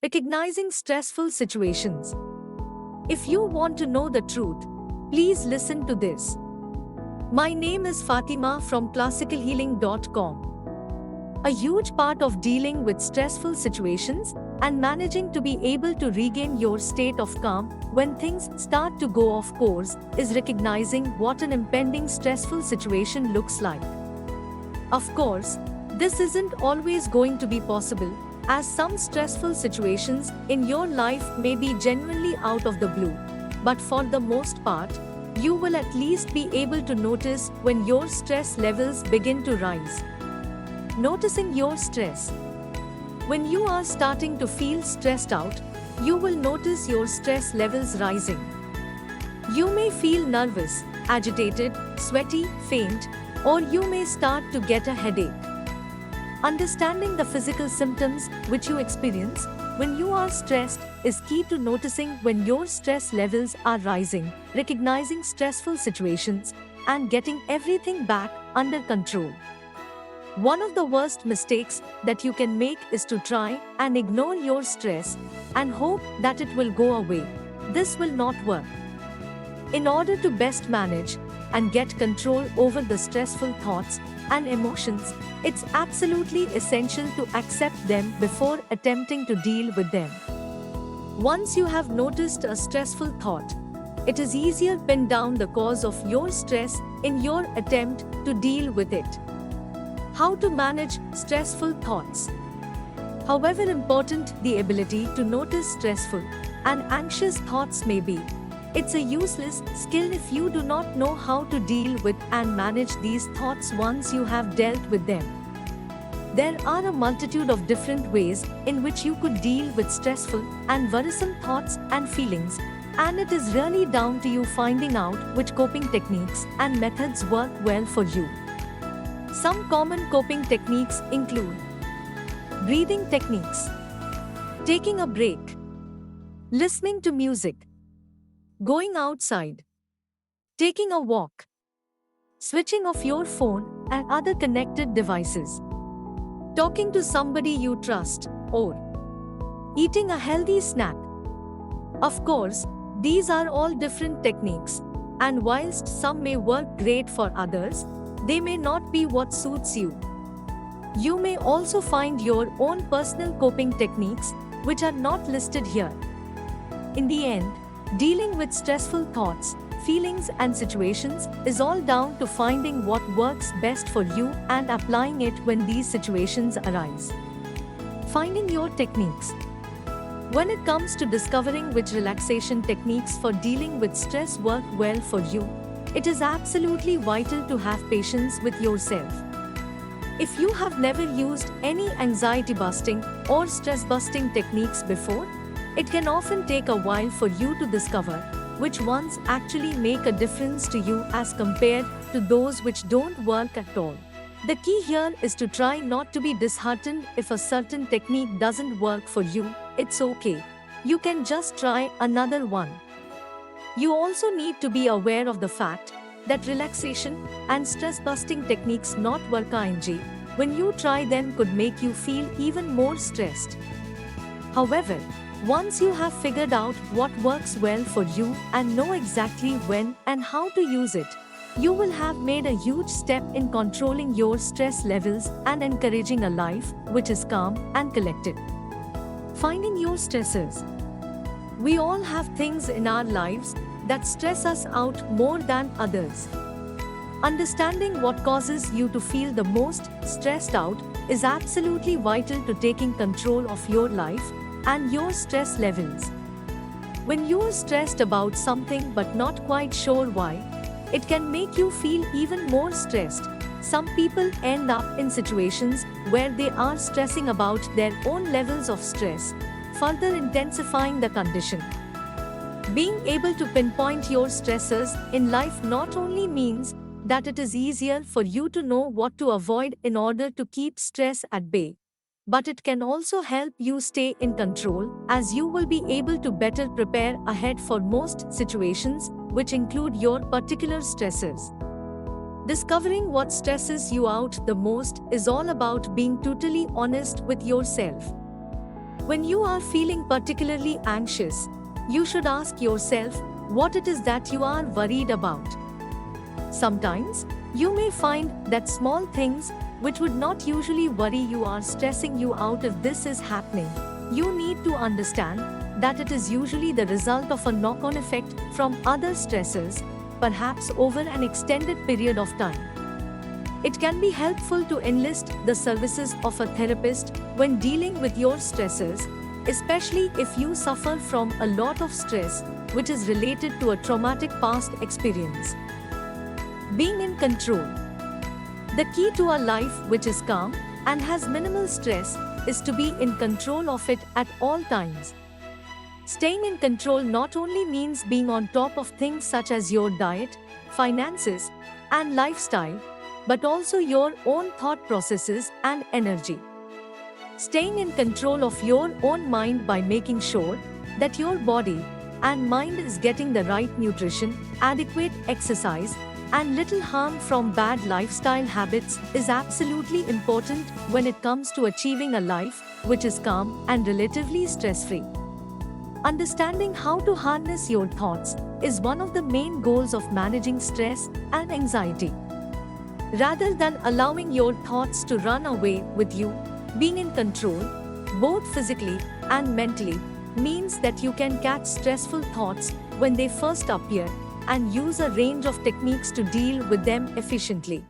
Recognizing stressful situations. If you want to know the truth, please listen to this. My name is Fatima from classicalhealing.com. A huge part of dealing with stressful situations and managing to be able to regain your state of calm when things start to go off course is recognizing what an impending stressful situation looks like. Of course, this isn't always going to be possible, as some stressful situations in your life may be genuinely out of the blue. But for the most part, you will at least be able to notice when your stress levels begin to rise. Noticing your stress. When you are starting to feel stressed out, you will notice your stress levels rising. You may feel nervous, agitated, sweaty, faint, or you may start to get a headache. Understanding the physical symptoms which you experience when you are stressed is key to noticing when your stress levels are rising, recognizing stressful situations, and getting everything back under control. One of the worst mistakes that you can make is to try and ignore your stress and hope that it will go away. This will not work. In order to best manage and get control over the stressful thoughts and emotions, it's absolutely essential to accept them before attempting to deal with them. Once you have noticed a stressful thought, it is easier to pin down the cause of your stress in your attempt to deal with it. How to manage stressful thoughts. However important the ability to notice stressful and anxious thoughts may be, it's a useless skill if you do not know how to deal with and manage these thoughts once you have dealt with them. There are a multitude of different ways in which you could deal with stressful and worrisome thoughts and feelings, and it is really down to you finding out which coping techniques and methods work well for you. Some common coping techniques include breathing techniques, taking a break, listening to music, going outside, taking a walk, switching off your phone and other connected devices, talking to somebody you trust, or eating a healthy snack. Of course, these are all different techniques, and whilst some may work great for others, they may not be what suits you. You may also find your own personal coping techniques, which are not listed here. In the end, dealing with stressful thoughts, feelings and situations is all down to finding what works best for you and applying it when these situations arise. Finding your techniques. When it comes to discovering which relaxation techniques for dealing with stress work well for you, it is absolutely vital to have patience with yourself. If you have never used any anxiety-busting or stress-busting techniques before, it can often take a while for you to discover which ones actually make a difference to you as compared to those which don't work at all. The key here is to try not to be disheartened if a certain technique doesn't work for you. It's okay. You can just try another one. You also need to be aware of the fact that relaxation and stress-busting techniques not work when you try them could make you feel even more stressed. However, once you have figured out what works well for you and know exactly when and how to use it, you will have made a huge step in controlling your stress levels and encouraging a life which is calm and collected. Finding your stressors. We all have things in our lives that stress us out more than others. Understanding what causes you to feel the most stressed out is absolutely vital to taking control of your life and your stress levels. When you are stressed about something but not quite sure why, it can make you feel even more stressed. Some people end up in situations where they are stressing about their own levels of stress, further intensifying the condition. Being able to pinpoint your stressors in life not only means that it is easier for you to know what to avoid in order to keep stress at bay, but it can also help you stay in control, as you will be able to better prepare ahead for most situations, which include your particular stressors. Discovering what stresses you out the most is all about being totally honest with yourself. When you are feeling particularly anxious, you should ask yourself what it is that you are worried about. Sometimes, you may find that small things which would not usually worry you are stressing you out. If this is happening, you need to understand that it is usually the result of a knock-on effect from other stressors, perhaps over an extended period of time. It can be helpful to enlist the services of a therapist when dealing with your stressors, especially if you suffer from a lot of stress which is related to a traumatic past experience. Being in control. The key to a life which is calm and has minimal stress is to be in control of it at all times. Staying in control not only means being on top of things such as your diet, finances, and lifestyle, but also your own thought processes and energy. Staying in control of your own mind by making sure that your body and mind is getting the right nutrition, adequate exercise, and little harm from bad lifestyle habits is absolutely important when it comes to achieving a life which is calm and relatively stress-free. Understanding how to harness your thoughts is one of the main goals of managing stress and anxiety. Rather than allowing your thoughts to run away with you, being in control, both physically and mentally, means that you can catch stressful thoughts when they first appear and use a range of techniques to deal with them efficiently.